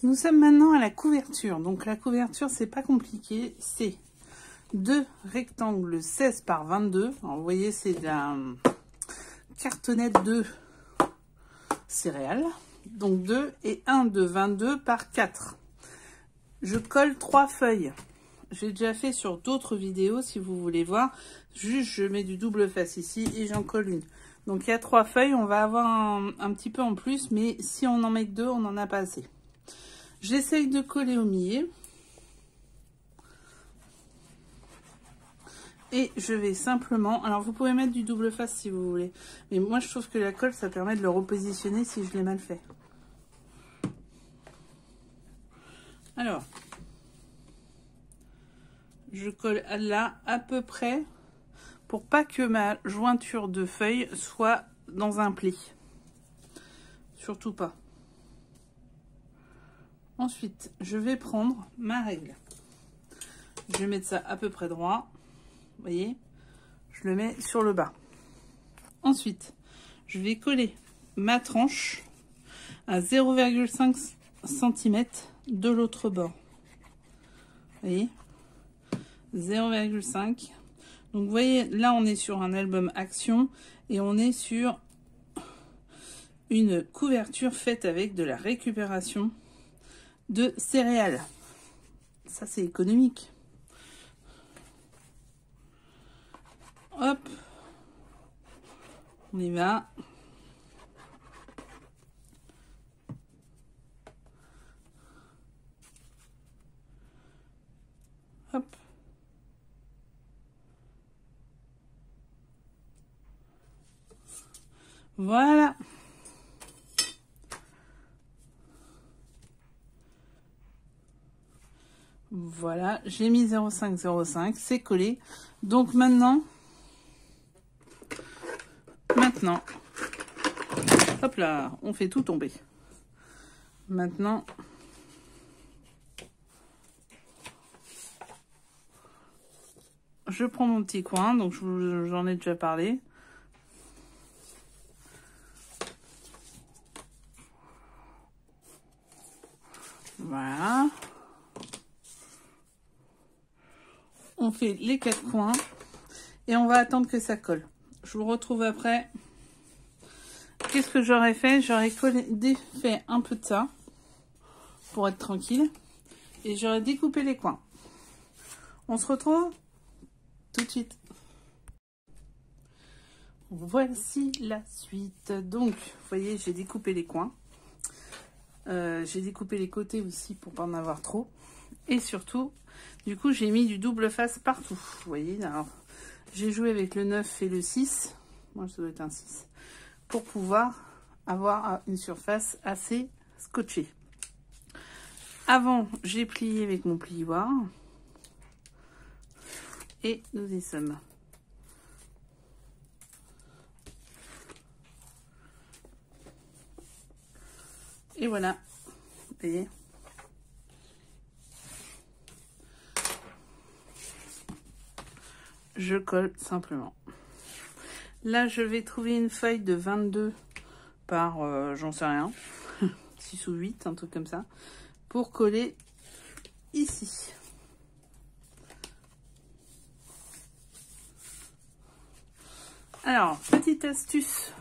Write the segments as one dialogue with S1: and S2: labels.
S1: Nous sommes maintenant à la couverture. Donc la couverture, c'est pas compliqué. C'est 2 rectangles 16 par 22. Alors, vous voyez, c'est de la cartonnette de céréales. Donc 2 et 1 de 22 par 4. Je colle 3 feuilles. J'ai déjà fait sur d'autres vidéos si vous voulez voir. Juste, je mets du double face ici et j'en colle une. Donc il y a 3 feuilles. On va avoir un petit peu en plus, mais si on en met que 2, on n'en a pas assez. J'essaye de coller au milieu. Et je vais simplement... Alors, vous pouvez mettre du double face si vous voulez. Mais moi, je trouve que la colle, ça permet de le repositionner si je l'ai mal fait. Alors, je colle là à peu près pour pas que ma jointure de feuille soit dans un pli. Surtout pas. Ensuite, je vais prendre ma règle. Je vais mettre ça à peu près droit. Vous voyez, je le mets sur le bas. Ensuite, je vais coller ma tranche à 0,5 cm de l'autre bord. Vous voyez, 0,5. Donc, vous voyez, là, on est sur un album Action et on est sur une couverture faite avec de la récupération de céréales. Ça, c'est économique. Hop, on y va. Hop. Voilà. Voilà, j'ai mis 0,5, c'est collé. Donc maintenant, hop là, on fait tout tomber. Maintenant, je prends mon petit coin, donc j'en ai déjà parlé. Voilà. On fait les 4 coins et on va attendre que ça colle. Je vous retrouve après. Qu'est-ce que j'aurais fait? J'aurais défait un peu de ça pour être tranquille et j'aurais découpé les coins. On se retrouve tout de suite. Voici la suite. Donc, vous voyez, j'ai découpé les coins. J'ai découpé les côtés aussi pour pas en avoir trop. Et surtout, du coup, j'ai mis du double face partout. Vous voyez, alors, j'ai joué avec le 9 et le 6. Moi, ça doit être un 6. Pour pouvoir avoir une surface assez scotchée. Avant, j'ai plié avec mon plioir. Et nous y sommes. Et voilà. Vous voyez. Je colle simplement. Là, je vais trouver une feuille de 22 par, j'en sais rien, 6 ou 8, un truc comme ça, pour coller ici. Alors, petite astuce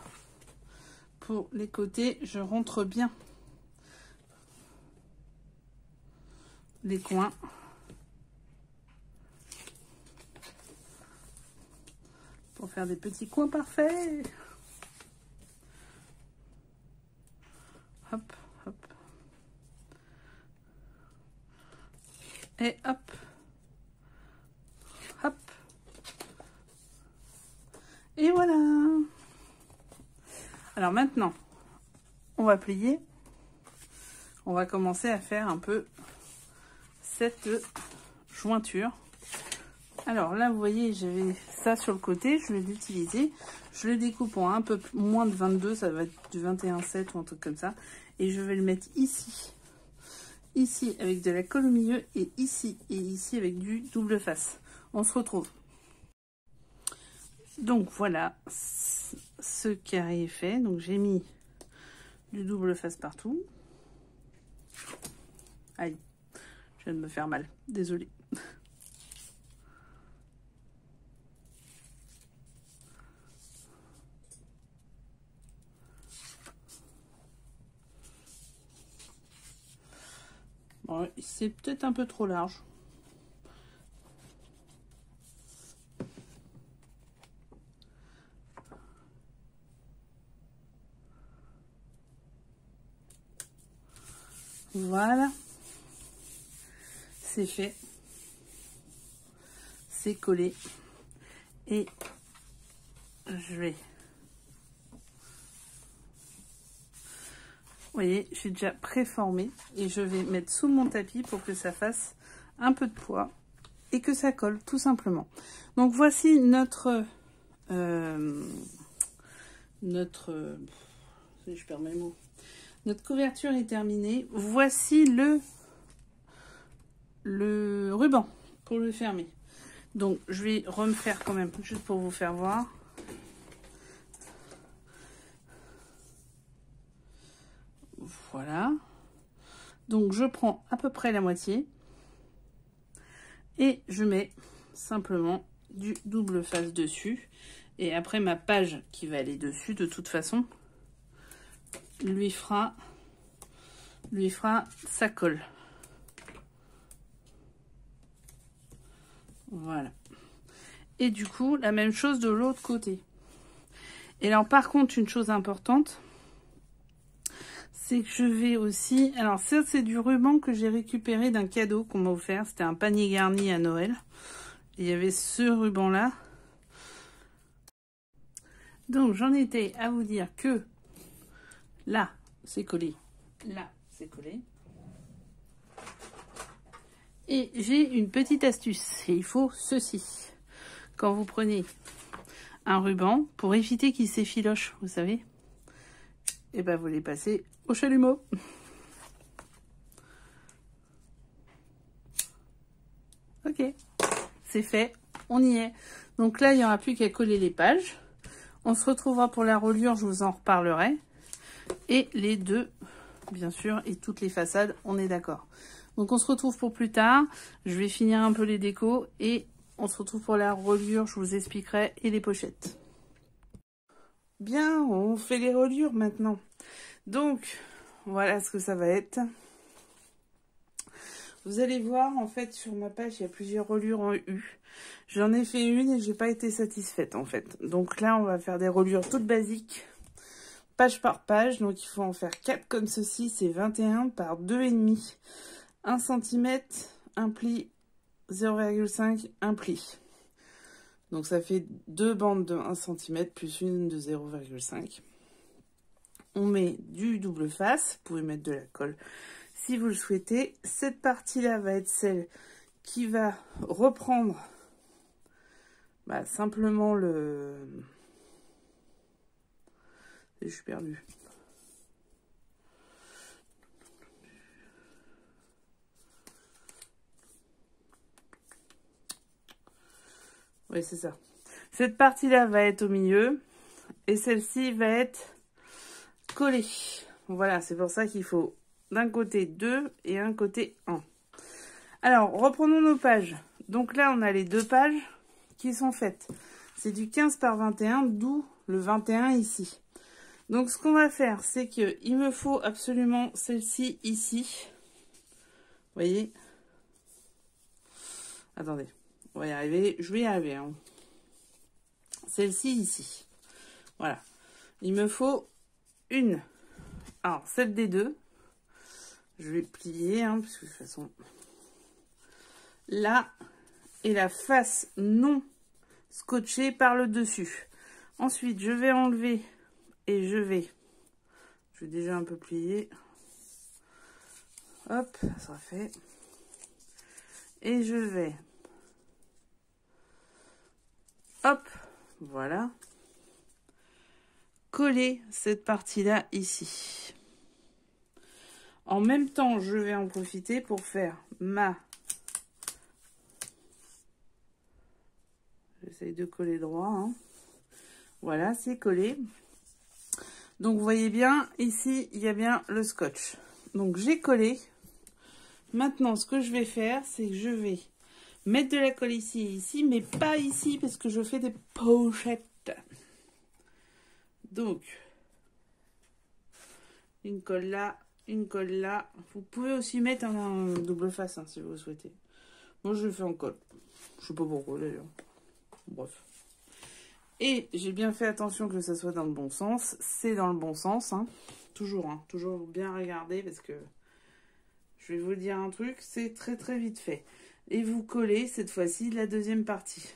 S1: pour les côtés, je rentre bien les coins. Pour faire des petits coins parfaits. Hop, hop. Et hop. Hop. Et voilà. Alors maintenant, on va plier. On va commencer à faire un peu cette jointure. Alors là, vous voyez, j'avais ça sur le côté, je vais l'utiliser. Je le découpe en un peu moins de 22, ça va être du 21,7 ou un truc comme ça. Et je vais le mettre ici. Ici avec de la colle au milieu et ici avec du double face. On se retrouve. Donc voilà ce carré est fait. Donc j'ai mis du double face partout. Aïe, je viens de me faire mal. Désolée. Bon, c'est peut-être un peu trop large. Voilà. C'est fait. C'est collé. Et je vais... Vous voyez, j'ai déjà préformé et je vais mettre sous mon tapis pour que ça fasse un peu de poids et que ça colle tout simplement. Donc voici notre je perds mes mots. Notre couverture est terminée. Voici le ruban pour le fermer. Donc je vais refaire quand même juste pour vous faire voir. Voilà. Donc je prends à peu près la moitié et je mets simplement du double face dessus. Et après ma page qui va aller dessus, de toute façon, lui fera sa colle. Voilà. Et du coup, la même chose de l'autre côté. Et alors par contre, une chose importante, c'est que je vais aussi... Alors ça, c'est du ruban que j'ai récupéré d'un cadeau qu'on m'a offert. C'était un panier garni à Noël. Et il y avait ce ruban-là. Donc j'en étais à vous dire que là, c'est collé. Là, c'est collé. Et j'ai une petite astuce. Et il faut ceci. Quand vous prenez un ruban, pour éviter qu'il s'effiloche, vous savez, et ben vous les passez au chalumeau. Ok, c'est fait, on y est. Donc là, il n'y aura plus qu'à coller les pages. On se retrouvera pour la reliure, je vous en reparlerai. Et les deux, bien sûr, et toutes les façades, on est d'accord. Donc on se retrouve pour plus tard. Je vais finir un peu les décos et on se retrouve pour la reliure, je vous expliquerai, et les pochettes. Bien, on fait les reliures maintenant. Donc, voilà ce que ça va être. Vous allez voir, en fait, sur ma page, il y a plusieurs reliures en U. J'en ai fait une et j'ai pas été satisfaite, en fait. Donc là, on va faire des reliures toutes basiques, page par page. Donc, il faut en faire 4 comme ceci. C'est 21 par 2,5. 1 cm, un pli, 0,5, un pli. Donc, ça fait 2 bandes de 1 cm plus une de 0,5. On met du double face. Vous pouvez mettre de la colle si vous le souhaitez. Cette partie-là va être celle qui va reprendre simplement le... Je suis perdue. Oui, c'est ça. Cette partie-là va être au milieu et celle-ci va être collée. Voilà, c'est pour ça qu'il faut d'un côté 2 et un côté 1. Alors, reprenons nos pages. Donc là, on a les deux pages qui sont faites. C'est du 15 par 21, d'où le 21 ici. Donc, ce qu'on va faire, c'est qu'il me faut absolument celle-ci ici. Vous voyez? Attendez, on va y arriver. Je vais y arriver. Hein. Celle-ci ici. Voilà. Il me faut une. Alors, celle des deux. Je vais plier, hein, parce que de toute façon... Là, et la face non scotchée par le dessus. Ensuite, je vais enlever et je vais déjà un peu plier. Hop, ça sera fait. Et je vais, hop, voilà, coller cette partie-là ici. En même temps, je vais en profiter pour faire ma... J'essaye de coller droit. Hein. Voilà, c'est collé. Donc, vous voyez bien, ici, il y a bien le scotch. Donc, j'ai collé. Maintenant, ce que je vais faire, c'est que je vais mettre de la colle ici et ici, mais pas ici parce que je fais des pochettes. Donc, une colle là, une colle là. Vous pouvez aussi mettre un double face hein, si vous le souhaitez. Moi, je le fais en colle. Je sais pas pourquoi d'ailleurs. Bref. Et j'ai bien fait attention que ça soit dans le bon sens. C'est dans le bon sens. Hein. Toujours bien regarder parce que je vais vous dire un truc. C'est très très vite fait. Et vous collez cette fois-ci la deuxième partie.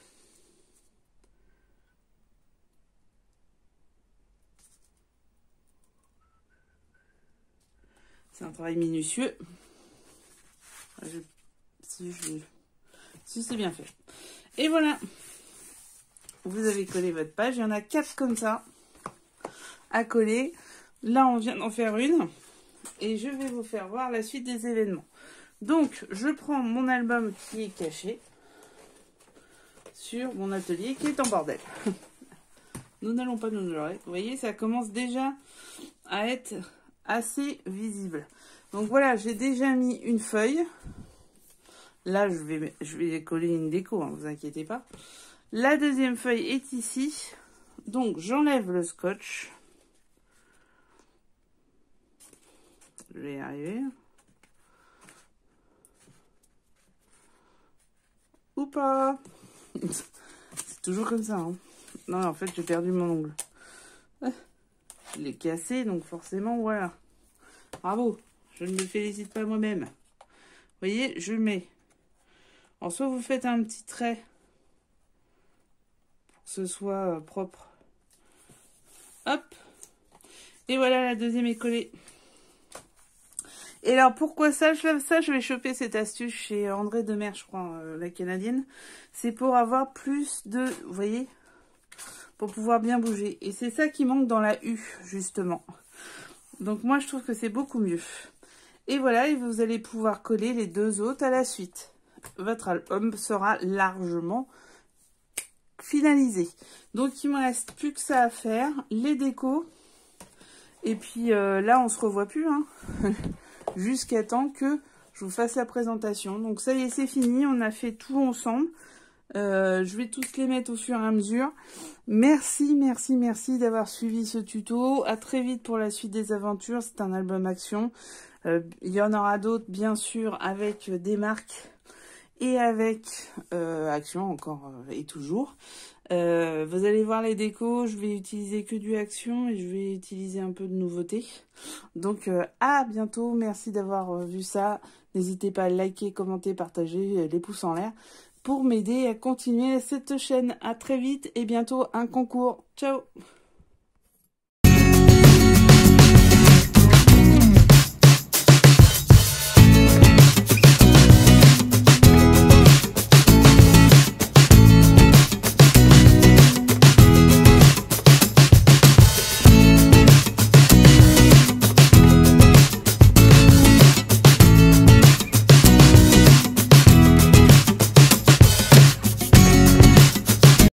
S1: C'est un travail minutieux. Si c'est bien fait. Et voilà. Vous avez collé votre page. Il y en a 4 comme ça à coller. Là, on vient d'en faire une. Et je vais vous faire voir la suite des événements. Donc, je prends mon album qui est caché sur mon atelier qui est en bordel. Nous n'allons pas nous leurrer. Vous voyez, ça commence déjà à être assez visible. Donc voilà, j'ai déjà mis une feuille. Là, je vais coller une déco, hein, vous inquiétez pas. La deuxième feuille est ici. Donc, j'enlève le scotch. Je vais y arriver. Ou pas. C'est toujours comme ça. Hein. Non, en fait, j'ai perdu mon ongle. Je l'ai cassé, donc forcément, voilà. Bravo. Je ne me félicite pas moi-même. Vous voyez, je mets. En soit, vous faites un petit trait pour que ce soit propre. Hop. Et voilà, la deuxième est collée. Et alors, pourquoi ça? Je vais choper cette astuce chez André Demer, je crois, la canadienne. C'est pour avoir plus de... Vous voyez? Pour pouvoir bien bouger. Et c'est ça qui manque dans la U, justement. Donc, moi, je trouve que c'est beaucoup mieux. Et voilà, et vous allez pouvoir coller les deux autres à la suite. Votre album sera largement finalisé. Donc, il me reste plus que ça à faire. Les décos. Et puis, là, on se revoit plus, hein. Jusqu'à temps que je vous fasse la présentation. Donc ça y est, c'est fini. On a fait tout ensemble. Je vais tous les mettre au fur et à mesure. Merci d'avoir suivi ce tuto. À très vite pour la suite des aventures. C'est un album action. Il y en aura d'autres, bien sûr, avec des marques et avec action encore et toujours. Vous allez voir les décos, je vais utiliser que du action et je vais utiliser un peu de nouveauté. Donc à bientôt, merci d'avoir vu ça. N'hésitez pas à liker, commenter, partager, les pouces en l'air pour m'aider à continuer cette chaîne. À très vite et bientôt un concours. Ciao!